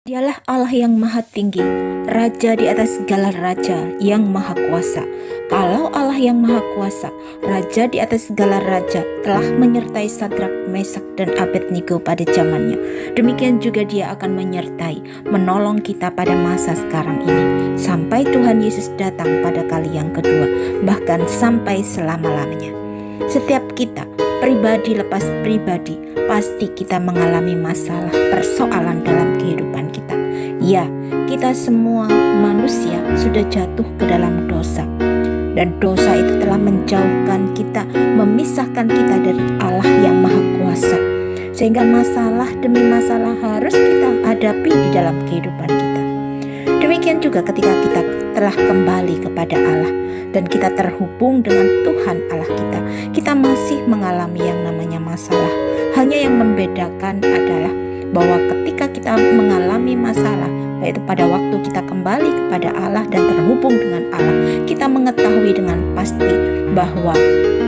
Dialah Allah yang maha tinggi, Raja di atas segala raja, yang maha kuasa. Kalau Allah yang maha kuasa, Raja di atas segala raja, telah menyertai Sadrak, Mesak, dan Abednego pada zamannya, demikian juga Dia akan menyertai, menolong kita pada masa sekarang ini, sampai Tuhan Yesus datang pada kali yang kedua, bahkan sampai selama-lamanya. Setiap kita, pribadi lepas pribadi, pasti kita mengalami masalah, persoalan dalam kehidupan kita. Ya, kita semua manusia sudah jatuh ke dalam dosa, dan dosa itu telah menjauhkan kita, memisahkan kita dari Allah yang maha kuasa, sehingga masalah demi masalah harus kita hadapi di dalam kehidupan kita. Demikian juga ketika kita telah kembali kepada Allah dan kita terhubung dengan Tuhan Allah kita masih mengalami yang namanya masalah. Hanya yang membedakan adalah bahwa ketika kita mengalami masalah, yaitu pada waktu kita kembali kepada Allah dan terhubung dengan Allah, kita mengetahui dengan pasti bahwa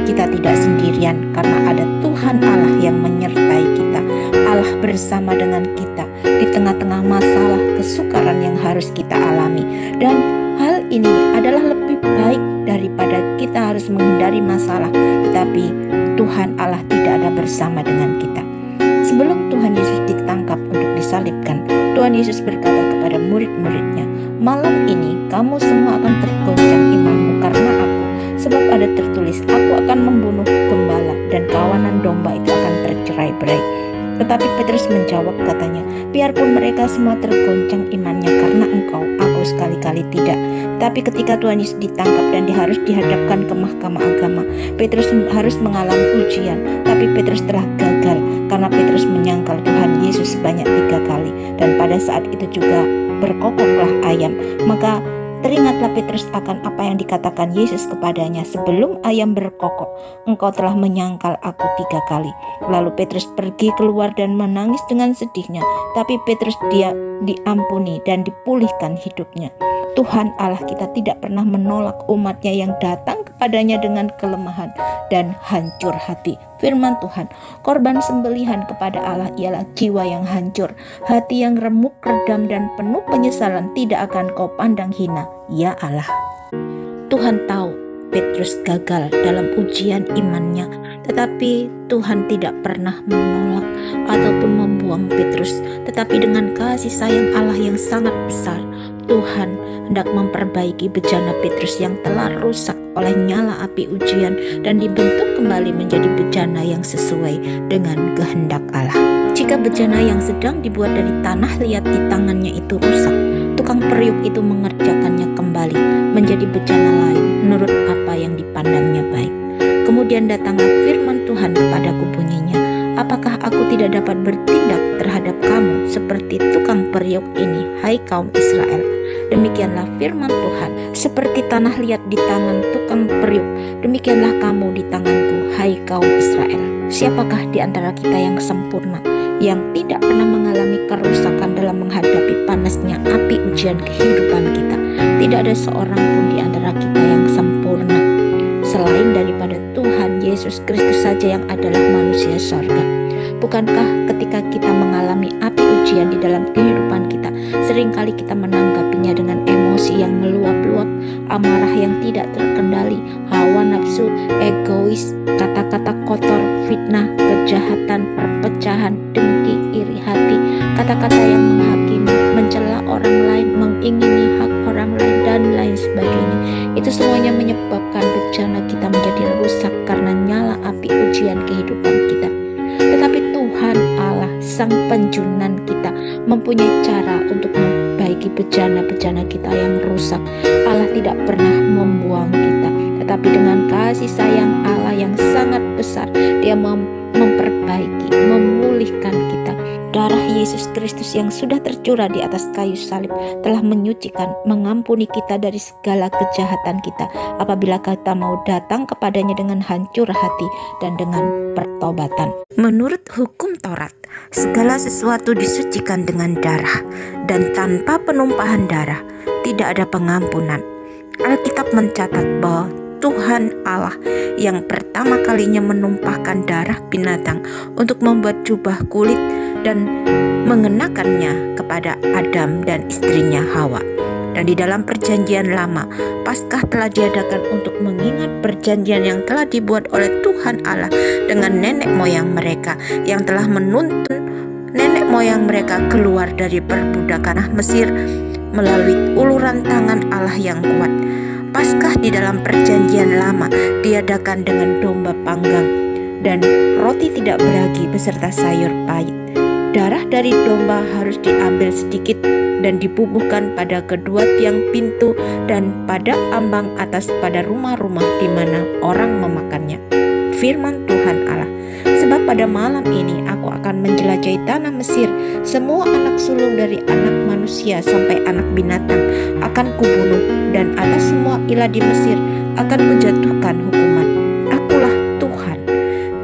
kita tidak sendirian, karena ada Tuhan Allah yang menyertai kita. Allah bersama dengan kita di tengah-tengah masalah kesukaran yang harus kita alami. Dan hal ini adalah lebih baik daripada kita harus menghindari masalah, tetapi Tuhan Allah tidak ada bersama dengan kita. Sebelum Tuhan Yesus ditangkap untuk disalibkan, Tuhan Yesus berkata kepada murid-muridnya, "Malam ini kamu semua akan tergoncang imanmu karena aku, sebab ada tertulis, aku akan membunuh gembala dan kawanan domba itu akan tercerai-berai." Tetapi Petrus menjawab katanya, "Biarpun mereka semua tergoncang imannya karena engkau, aku sekali-kali tidak." Tapi ketika Tuhan Yesus ditangkap dan harus dihadapkan ke mahkamah agama, Petrus harus mengalami ujian. Tapi Petrus telah gagal karena Petrus menyangkal Tuhan Yesus sebanyak 3 kali. Dan pada saat itu juga berkokoklah ayam. Maka teringatlah Petrus akan apa yang dikatakan Yesus kepadanya, "Sebelum ayam berkokok, engkau telah menyangkal aku 3 kali." Lalu Petrus pergi keluar dan menangis dengan sedihnya. Tapi Petrus dia diampuni dan dipulihkan hidupnya. Tuhan Allah kita tidak pernah menolak umatnya yang datang kepadanya dengan kelemahan dan hancur hati. Firman Tuhan, korban sembelihan kepada Allah ialah jiwa yang hancur, hati yang remuk, redam, dan penuh penyesalan tidak akan kau pandang hina, ya Allah. Tuhan tahu Petrus gagal dalam ujian imannya, tetapi Tuhan tidak pernah menolak ataupun membuang Petrus. Tetapi dengan kasih sayang Allah yang sangat besar, Tuhan hendak memperbaiki bejana Petrus yang telah rusak oleh nyala api ujian dan dibentuk kembali menjadi bejana yang sesuai dengan kehendak Allah. Jika bejana yang sedang dibuat dari tanah liat di tangannya itu rusak, tukang periuk itu mengerjakannya kembali menjadi bejana lain menurut apa yang dipandangnya baik. Kemudian datanglah firman Tuhan kepadaku bunyinya, "Apakah aku tidak dapat bertindak terhadap kamu seperti tukang periuk ini, hai kaum Israel?" Demikianlah firman Tuhan, "Seperti tanah liat di tangan tukang periuk, demikianlah kamu di tanganku, hai kaum Israel." Siapakah di antara kita yang sempurna, yang tidak pernah mengalami kerusakan dalam menghadapi panasnya api ujian kehidupan kita? Tidak ada seorang pun di antara kita yang sempurna, selain daripada Tuhan Yesus Kristus saja yang adalah manusia sorga. Bukankah ketika kita mengalami api ujian di dalam kehidupan kita, seringkali kita menanggapinya dengan emosi yang meluap-luap, amarah yang tidak terkendali, hawa nafsu, egois, kata-kata kotor, fitnah, kejahatan, perpecahan, dengki, iri hati, kata-kata yang menghakimi, mencela orang lain, mengingini hak orang lain, dan lain sebagainya. Itu semuanya menyebabkan bejana kita menjadi rusak karena nyala api ujian kehidupan kita. Tetapi Tuhan Allah, Sang Penjunan kita, mempunyai cara untuk memperbaiki bejana-bejana kita yang rusak. Allah tidak pernah membuang kita, tetapi dengan kasih sayang Allah yang sangat besar, Dia memperbaiki, memulihkan kita. Darah Yesus Kristus yang sudah tercurah di atas kayu salib telah menyucikan, mengampuni kita dari segala kejahatan kita apabila kita mau datang kepadanya dengan hancur hati dan dengan pertobatan. Menurut hukum Taurat, segala sesuatu disucikan dengan darah, dan tanpa penumpahan darah tidak ada pengampunan. Alkitab mencatat bahwa Tuhan Allah yang pertama kalinya menumpahkan darah binatang untuk membuat jubah kulit dan mengenakannya kepada Adam dan istrinya Hawa. Dan di dalam perjanjian lama, Paskah telah diadakan untuk mengingat perjanjian yang telah dibuat oleh Tuhan Allah dengan nenek moyang mereka yang telah menuntun nenek moyang mereka keluar dari perbudakan Mesir melalui uluran tangan Allah yang kuat. Paskah di dalam perjanjian lama diadakan dengan domba panggang dan roti tidak beragi beserta sayur pahit. Darah dari domba harus diambil sedikit dan dibubuhkan pada kedua tiang pintu dan pada ambang atas pada rumah-rumah di mana orang memakannya. Firman Tuhan Allah, sebab pada malam ini aku akan menjelajahi tanah Mesir, semua anak sulung dari anak manusia sampai anak binatang akan kubunuh, dan atas semua ilah di Mesir akan kujatuhkan hukuman. Akulah Tuhan.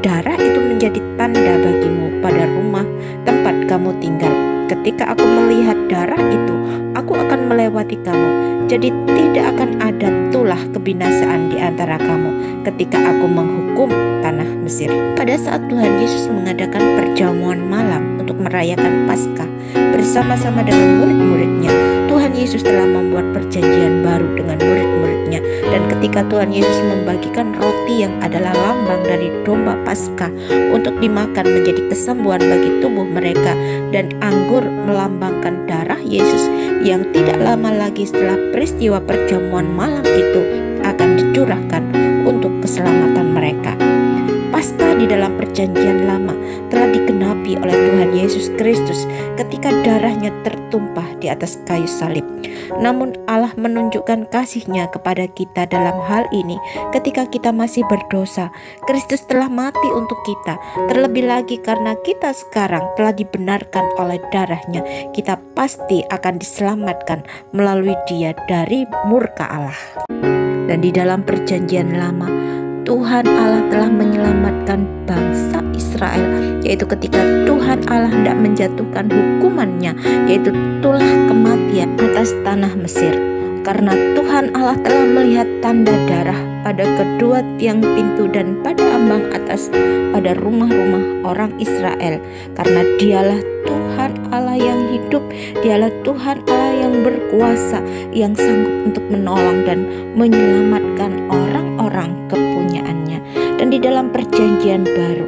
Darah itu menjadi tanda bagimu pada rumah tempat kamu tinggal. Ketika aku melihat darah itu, aku akan melewati kamu. Jadi tidak akan ada tulah kebinasaan di antara kamu ketika aku menghukum tanah Mesir. Pada saat Tuhan Yesus mengadakan perjamuan malam untuk merayakan Paskah bersama-sama dengan murid-muridnya, Tuhan Yesus telah membuat perjanjian baru dengan murid-muridnya. Dan ketika Tuhan Yesus membagikan roti yang adalah lambang dari domba Paskah untuk dimakan menjadi kesembuhan bagi tubuh mereka, dan anggur melambangkan darah Yesus yang tidak lama lagi setelah peristiwa perjamuan malam itu akan dicurahkan untuk keselamatan mereka. Paskah di dalam perjanjian lama telah digenapi oleh Tuhan Yesus Kristus ketika darahnya tertumpah di atas kayu salib. Namun Allah menunjukkan kasih-Nya kepada kita dalam hal ini ketika kita masih berdosa. Kristus telah mati untuk kita. Terlebih lagi karena kita sekarang telah dibenarkan oleh darah-Nya, kita pasti akan diselamatkan melalui Dia dari murka Allah. Dan di dalam perjanjian lama, Tuhan Allah telah menyelamatkan bangsa Israel, yaitu ketika Tuhan Allah hendak menjatuhkan hukumannya, yaitu tulah kematian atas tanah Mesir. Karena Tuhan Allah telah melihat tanda darah pada kedua tiang pintu dan pada ambang atas pada rumah-rumah orang Israel. Karena Dialah Tuhan Allah yang hidup, Dialah Tuhan Allah yang berkuasa, yang sanggup untuk menolong dan menyelamatkan orang-orang kepunyaannya. Dan di dalam perjanjian baru,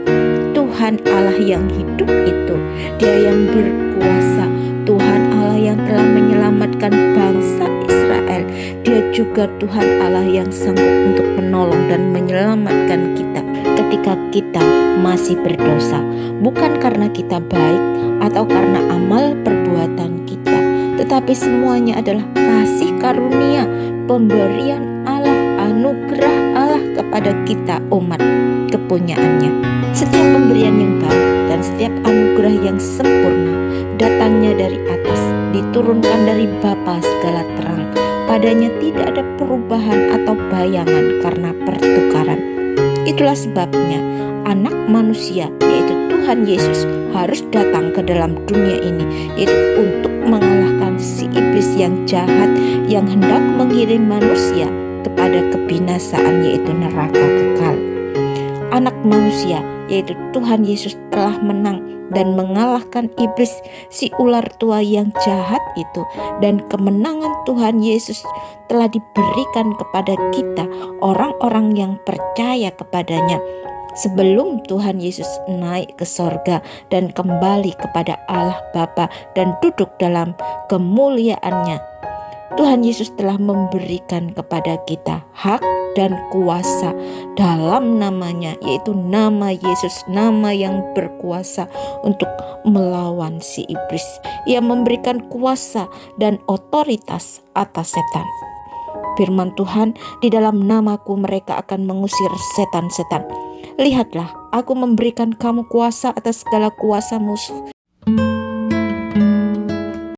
Tuhan Allah yang hidup itu, Dia yang berkuasa, Tuhan Allah yang telah menyelamatkan bangsa Israel. Dia juga Tuhan Allah yang sanggup untuk menolong dan menyelamatkan kita ketika kita masih berdosa, bukan karena kita baik atau karena amal perbuatan kita, tetapi semuanya adalah kasih karunia, pemberian Allah, anugerah Allah kepada kita umat kepunyaannya. Setiap pemberian yang baik dan setiap anugerah yang sempurna datangnya dari atas, diturunkan dari Bapa segala terang. Padanya tidak ada perubahan atau bayangan karena pertukaran. Itulah sebabnya Anak Manusia, yaitu Tuhan Yesus, harus datang ke dalam dunia ini, yaitu untuk mengalahkan si iblis yang jahat yang hendak mengirim manusia kepada kebinasaan, yaitu neraka kekal. Anak Manusia, yaitu Tuhan Yesus, telah menang dan mengalahkan iblis, si ular tua yang jahat itu. Dan kemenangan Tuhan Yesus telah diberikan kepada kita, orang-orang yang percaya kepadanya, sebelum Tuhan Yesus naik ke sorga dan kembali kepada Allah Bapa dan duduk dalam kemuliaannya. Tuhan Yesus telah memberikan kepada kita hak dan kuasa dalam namanya, yaitu nama Yesus, nama yang berkuasa untuk melawan si iblis. Ia memberikan kuasa dan otoritas atas setan. Firman Tuhan, di dalam namaku mereka akan mengusir setan-setan. Lihatlah, aku memberikan kamu kuasa atas segala kuasa musuh